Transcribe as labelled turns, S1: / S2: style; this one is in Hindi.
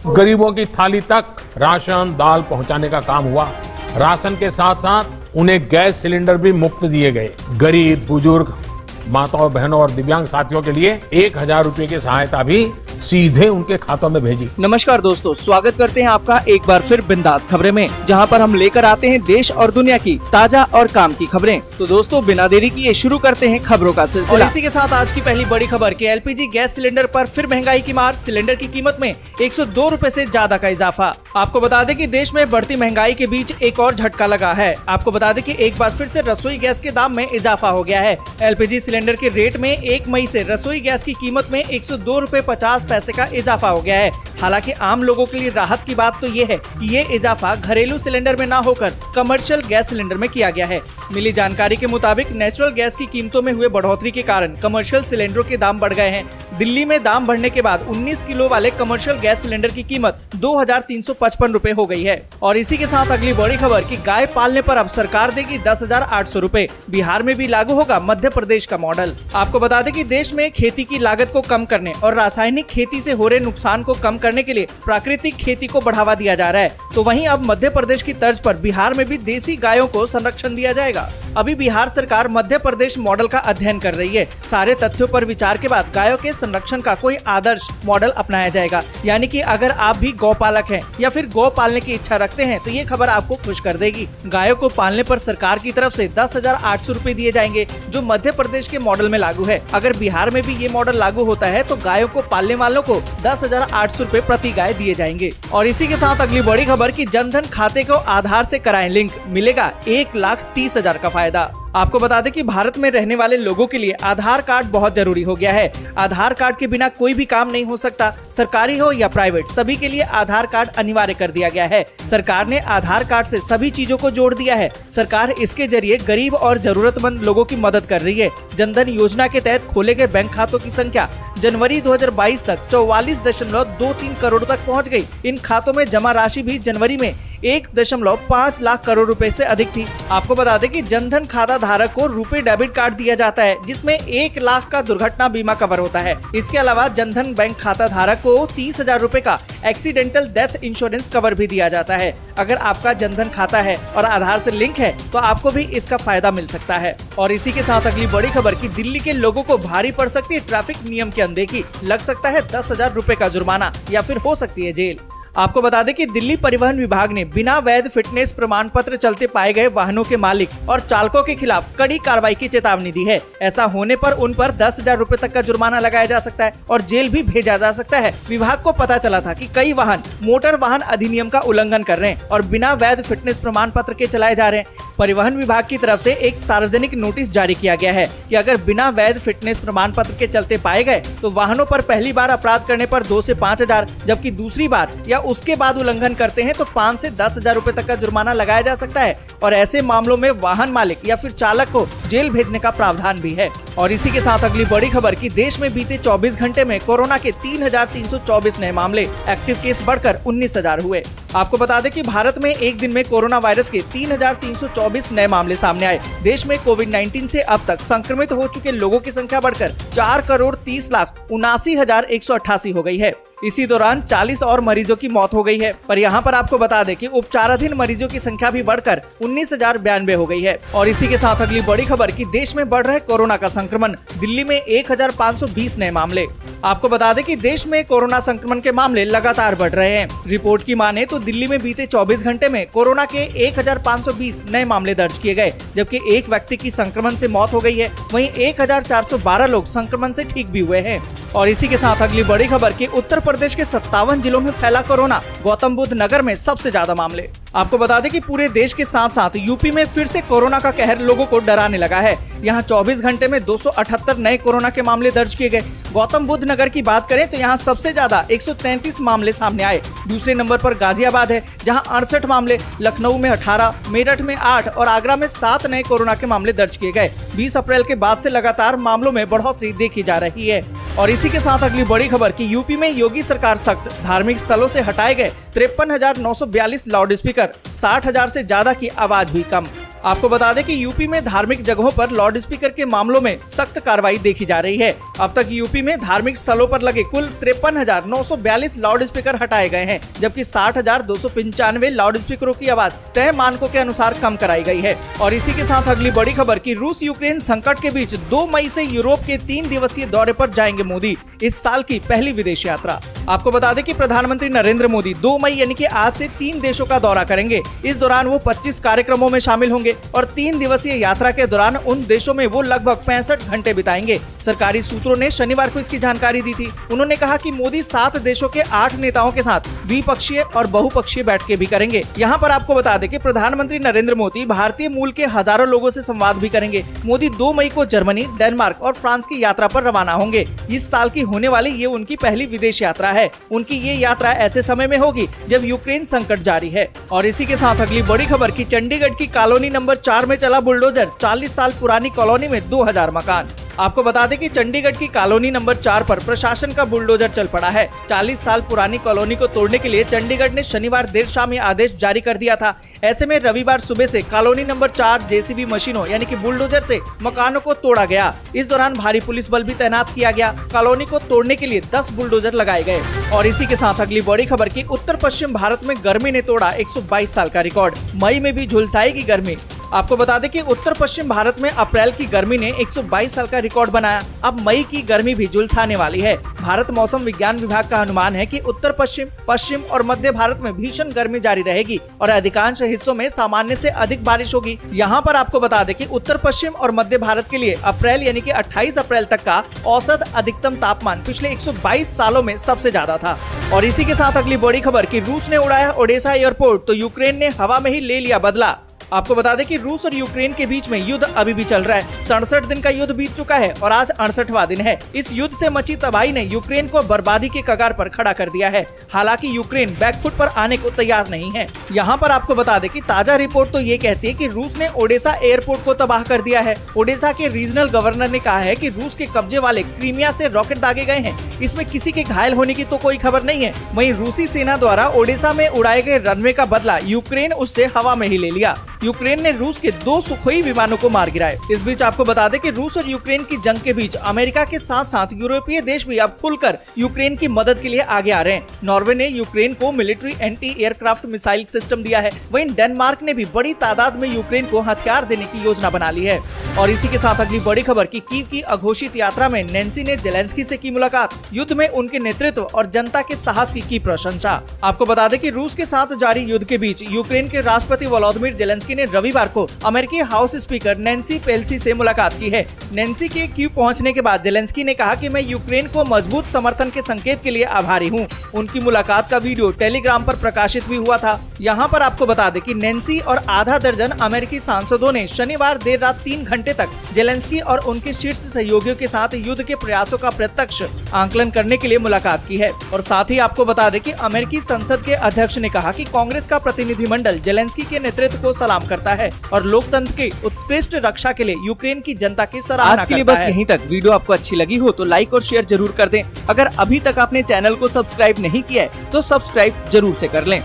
S1: गरीबों की थाली तक राशन दाल पहुंचाने का काम हुआ। राशन के साथ साथ उन्हें गैस सिलेंडर भी मुफ्त दिए गए। गरीब बुजुर्ग माताओं बहनों और दिव्यांग साथियों के लिए 1000 रुपए की सहायता भी सीधे उनके खातों में भेजी।
S2: नमस्कार दोस्तों, स्वागत करते हैं आपका एक बार फिर बिंदास खबरें में, जहां पर हम लेकर आते हैं देश और दुनिया की ताजा और काम की खबरें। तो दोस्तों बिना देरी किए शुरू करते हैं खबरों का सिलसिला। और इसी के साथ आज की पहली बड़ी खबर कि एलपीजी गैस सिलेंडर पर फिर महंगाई की मार। सिलेंडर की कीमत में 102 रुपए से ज्यादा का इजाफा। आपको बता दें कि देश में बढ़ती महंगाई के बीच एक और झटका लगा है। आपको बता दें कि एक बार फिर से रसोई गैस के दाम में इजाफा हो गया है। एलपीजी सिलेंडर के रेट में 1 मई से रसोई गैस की कीमत में 102 रुपए 50 पैसे का इजाफा हो गया है। हालांकि आम लोगों के लिए राहत की बात तो ये है कि ये इजाफा घरेलू सिलेंडर में न होकर कमर्शियल गैस सिलेंडर में किया गया है। मिली जानकारी के मुताबिक नेचुरल गैस की कीमतों में हुए बढ़ोतरी के कारण कमर्शियल सिलेंडरों के दाम बढ़ गए हैं। दिल्ली में दाम बढ़ने के बाद 19 किलो वाले कमर्शियल गैस सिलेंडर की कीमत 2355 रुपए हो गई है। और इसी के साथ अगली बड़ी खबर कि गाय पालने पर अब सरकार देगी 10,800 रुपए। बिहार में भी लागू होगा मध्य प्रदेश का मॉडल। आपको बता दें कि देश में खेती की लागत को कम करने और रासायनिक खेती से हो रहे नुकसान को कम करने के लिए प्राकृतिक खेती को बढ़ावा दिया जा रहा है। तो वहीं अब मध्य प्रदेश की तर्ज पर बिहार में भी देसी गायों को संरक्षण दिया जाएगा। अभी बिहार सरकार मध्य प्रदेश मॉडल का अध्ययन कर रही है। सारे तथ्यों पर विचार के बाद गायों के संरक्षण का कोई आदर्श मॉडल अपनाया जाएगा। यानी कि अगर आप भी गौपालक हैं या फिर गौ पालने की इच्छा रखते हैं तो ये खबर आपको खुश कर देगी। गायों को पालने पर सरकार की तरफ से 10,800 रुपए दिए जाएंगे, जो मध्य प्रदेश के मॉडल में लागू है। अगर बिहार में भी ये मॉडल लागू होता है तो गायों को पालने वालों को 10,800 रुपए प्रति गाय दिए जाएंगे। और इसी के साथ अगली बड़ी खबर कि जनधन खाते को आधार से कराएं लिंक, मिलेगा 1,30,000 का फायदा। आपको बता दें कि भारत में रहने वाले लोगों के लिए आधार कार्ड बहुत जरूरी हो गया है। आधार कार्ड के बिना कोई भी काम नहीं हो सकता। सरकारी हो या प्राइवेट, सभी के लिए आधार कार्ड अनिवार्य कर दिया गया है। सरकार ने आधार कार्ड से सभी चीजों को जोड़ दिया है। सरकार इसके जरिए गरीब और जरूरतमंद लोगों की मदद कर रही है। जनधन योजना के तहत खोले गए बैंक खातों की संख्या जनवरी 2022 तक 44.23 करोड़ तक पहुंच गई। इन खातों में जमा राशि भी जनवरी में 1.5 लाख करोड़ रुपए से अधिक थी। आपको बता दें कि जनधन खाता धारक को रुपए डेबिट कार्ड दिया जाता है, जिसमें 1 लाख का दुर्घटना बीमा कवर होता है। इसके अलावा जनधन बैंक खाता धारक को 30,000 रुपए का एक्सीडेंटल डेथ इंश्योरेंस कवर भी दिया जाता है। अगर आपका जनधन खाता है और आधार से लिंक है तो आपको भी इसका फायदा मिल सकता है। और इसी के साथ अगली बड़ी खबर कि दिल्ली के लोगों को भारी पड़ सकती है ट्रैफिक नियम की अनदेखी। लग सकता है 10,000 रुपए का जुर्माना या फिर हो सकती है जेल। आपको बता दें कि दिल्ली परिवहन विभाग ने बिना वैध फिटनेस प्रमाण पत्र चलते पाए गए वाहनों के मालिक और चालकों के खिलाफ कड़ी कार्रवाई की चेतावनी दी है। ऐसा होने पर उन पर 10,000 रुपए तक का जुर्माना लगाया जा सकता है और जेल भी भेजा जा सकता है। विभाग को पता चला था कि कई वाहन मोटर वाहन अधिनियम का उल्लंघन कर रहे हैं और बिना वैध फिटनेस प्रमाण पत्र के चलाए जा रहे हैं। परिवहन विभाग की तरफ से एक सार्वजनिक नोटिस जारी किया गया है कि अगर बिना वैध फिटनेस प्रमाण पत्र के चलते पाए गए तो वाहनों पर पहली बार अपराध करने पर 2 से 5,000, जबकि दूसरी बार या उसके बाद उल्लंघन करते हैं तो 5 से 10,000 रुपए तक का जुर्माना लगाया जा सकता है। और ऐसे मामलों में वाहन मालिक या फिर चालक को जेल भेजने का प्रावधान भी है। और इसी के साथ अगली बड़ी खबर कि देश में बीते 24 घंटे में कोरोना के 3,324 नए मामले, एक्टिव केस बढ़कर 19,000 हुए। आपको बता दें कि भारत में एक दिन में कोरोना वायरस के 3,324 नए मामले सामने आए। देश में कोविड-19 से अब तक संक्रमित हो चुके लोगों की संख्या बढ़कर 4,30,79,188 हो गई है। इसी दौरान 40 और मरीजों की मौत हो गई है। पर यहाँ पर आपको बता दें कि उपचाराधीन मरीजों की संख्या भी बढ़कर 19,092 हो गई है। और इसी के साथ अगली बड़ी खबर कि देश में बढ़ रहे कोरोना का संक्रमण। दिल्ली में 1,520 नए मामले। आपको बता दें कि देश में कोरोना संक्रमण के मामले लगातार बढ़ रहे हैं। रिपोर्ट की माने तो दिल्ली में बीते 24 घंटे में कोरोना के 1,520 नए मामले दर्ज किए गए, जबकि एक व्यक्ति की संक्रमण से मौत हो गई है। वहीं 1,412 लोग संक्रमण से ठीक भी हुए हैं। और इसी के साथ अगली बड़ी खबर कि उत्तर प्रदेश के 57 जिलों में फैला कोरोना। गौतम बुद्ध नगर में सबसे ज्यादा मामले। आपको बता दें कि पूरे देश के साथ साथ यूपी में फिर से कोरोना का कहर लोगों को डराने लगा है। यहाँ 24 घंटे में 278 नए कोरोना के मामले दर्ज किए गए। गौतम बुद्ध नगर की बात करें तो यहाँ सबसे ज्यादा 133 मामले सामने आए। दूसरे नंबर पर गाजियाबाद है, जहाँ 68 मामले, लखनऊ में 18, मेरठ में 8 और आगरा में 7 नए कोरोना के मामले दर्ज किए गए। 20 अप्रैल के बाद से लगातार मामलों में बढ़ोतरी देखी जा रही है। और इसी के साथ अगली बड़ी खबर कि यूपी में योगी सरकार सख्त। धार्मिक स्थलों से हटाए गए 53,942 लाउड स्पीकर, 60,000 से ज्यादा की आवाज हुई कम। आपको बता दें कि यूपी में धार्मिक जगहों पर लाउड स्पीकर के मामलों में सख्त कार्रवाई देखी जा रही है। अब तक यूपी में धार्मिक स्थलों पर लगे कुल 53,942 लाउड स्पीकर हटाए गए हैं, जबकि 60,295 लाउड स्पीकरों की आवाज तय मानकों के अनुसार कम कराई गई है। और इसी के साथ अगली बड़ी खबर कि रूस यूक्रेन संकट के बीच 2 मई से यूरोप के 3 दिवसीय दौरे पर जाएंगे मोदी, इस साल की पहली विदेश यात्रा। आपको बता दें कि प्रधानमंत्री नरेंद्र मोदी 2 मई यानी कि आज से 3 देशों का दौरा करेंगे। इस दौरान वो 25 कार्यक्रमों में शामिल होंगे और 3 दिवसीय यात्रा के दौरान उन देशों में वो लगभग 65 घंटे बिताएंगे। सरकारी सूत्रों ने शनिवार को इसकी जानकारी दी थी। उन्होंने कहा कि मोदी 7 देशों के 8 नेताओं के साथ द्विपक्षीय और बहुपक्षीय बैठकें भी करेंगे। यहाँ पर आपको बता दें कि प्रधानमंत्री नरेंद्र मोदी भारतीय मूल के हजारों लोगों से संवाद भी करेंगे। मोदी 2 मई को जर्मनी, डेनमार्क और फ्रांस की यात्रा पर रवाना होंगे। इस साल की होने वाली ये उनकी पहली विदेश यात्रा है। उनकी ये यात्रा ऐसे समय में होगी जब यूक्रेन संकट जारी है। और इसी के साथ अगली बड़ी खबर की चंडीगढ़ की कॉलोनी नंबर 4 में चला बुलडोजर, 40 साल पुरानी कॉलोनी में 2000 मकान। आपको बता दें कि चंडीगढ़ की कॉलोनी नंबर 4 पर प्रशासन का बुलडोजर चल पड़ा है। 40 साल पुरानी कॉलोनी को तोड़ने के लिए चंडीगढ़ ने शनिवार देर शाम ये आदेश जारी कर दिया था। ऐसे में रविवार सुबह से कॉलोनी नंबर 4 जेसीबी मशीनों यानी कि बुलडोजर से मकानों को तोड़ा गया। इस दौरान भारी पुलिस बल भी तैनात किया गया। कॉलोनी को तोड़ने के लिए 10 बुलडोजर लगाए गए। और इसी के साथ अगली बड़ी खबर की उत्तर पश्चिम भारत में गर्मी ने तोड़ा 122 साल का रिकॉर्ड। मई में भी झुलसाएगी गर्मी। आपको बता दें कि उत्तर पश्चिम भारत में अप्रैल की गर्मी ने 122 साल का रिकॉर्ड बनाया। अब मई की गर्मी भी झुलसाने वाली है। भारत मौसम विज्ञान विभाग का अनुमान है कि उत्तर पश्चिम, पश्चिम और मध्य भारत में भीषण गर्मी जारी रहेगी और अधिकांश हिस्सों में सामान्य से अधिक बारिश होगी। यहाँ पर आपको बता दें कि उत्तर पश्चिम और मध्य भारत के लिए अप्रैल यानी कि 28 अप्रैल तक का औसत अधिकतम तापमान पिछले 122 सालों में सबसे ज्यादा था। और इसी के साथ अगली बड़ी खबर कि रूस ने उड़ाया ओडेसा एयरपोर्ट तो यूक्रेन ने हवा में ही ले लिया बदला। आपको बता दें कि रूस और यूक्रेन के बीच में युद्ध अभी भी चल रहा है। 67 दिन का युद्ध बीत चुका है और आज 68वां दिन है। इस युद्ध से मची तबाही ने यूक्रेन को बर्बादी के कगार पर खड़ा कर दिया है। हालांकि यूक्रेन बैकफुट पर आने को तैयार नहीं है। यहाँ पर आपको बता दें कि ताजा रिपोर्ट तो ये कहती है कि रूस ने ओडेसा एयरपोर्ट को तबाह कर दिया है। ओडेसा के रीजनल गवर्नर ने कहा है कि रूस के कब्जे वाले क्रीमिया से रॉकेट दागे गए हैं। इसमें किसी के घायल होने की तो कोई खबर नहीं है। वहीं रूसी सेना द्वारा ओडेसा में उड़ाए गए रनवे का बदला यूक्रेन उससे हवा में ही ले लिया। यूक्रेन ने रूस के 2 सुखोई विमानों को मार गिराए। इस बीच आपको बता दें कि रूस और यूक्रेन की जंग के बीच अमेरिका के साथ साथ यूरोपीय देश भी अब खुलकर यूक्रेन की मदद के लिए आगे आ रहे हैं। नॉर्वे ने यूक्रेन को military anti aircraft missile system दिया है। वहीं डेनमार्क ने भी बड़ी तादाद में यूक्रेन को हथियार देने की योजना बना ली है। और इसी के साथ अगली बड़ी खबर की कीव की अघोषित यात्रा में नैन्सी ने जेलेंस्की से की मुलाकात। युद्ध में उनके नेतृत्व और जनता के साहस की प्रशंसा। आपको बता दें कि रूस के साथ जारी युद्ध के बीच यूक्रेन के राष्ट्रपति वोलोदिमीर जेलेंस्की ने रविवार को अमेरिकी हाउस स्पीकर नैन्सी पेलोसी से मुलाकात की है। नैन्सी के कीव पहुंचने के बाद जेलेंस्की ने कहा कि मैं यूक्रेन को मजबूत समर्थन के संकेत के लिए आभारी हूं। उनकी मुलाकात का वीडियो टेलीग्राम पर प्रकाशित भी हुआ था। यहां पर आपको बता दें कि नैन्सी और आधा दर्जन अमेरिकी सांसदों ने शनिवार देर रात 3 घंटे तक जेलेंस्की और उनके शीर्ष सहयोगियों के साथ युद्ध के प्रयासों का प्रत्यक्ष आंकलन करने के लिए मुलाकात की है। और साथ ही आपको बता दें कि अमेरिकी संसद के अध्यक्ष ने कहा कि कांग्रेस का प्रतिनिधिमंडल जेलेंस्की के नेतृत्व को सलाम करता है और लोकतंत्र की उत्कृष्ट रक्षा के लिए यूक्रेन की जनता की सराहना करता है। आज के लिए बस यहीं तक। वीडियो आपको अच्छी लगी हो तो लाइक और शेयर जरूर कर दें। अगर अभी तक आपने चैनल को सब्सक्राइब नहीं किया है तो सब्सक्राइब जरूर से कर लें।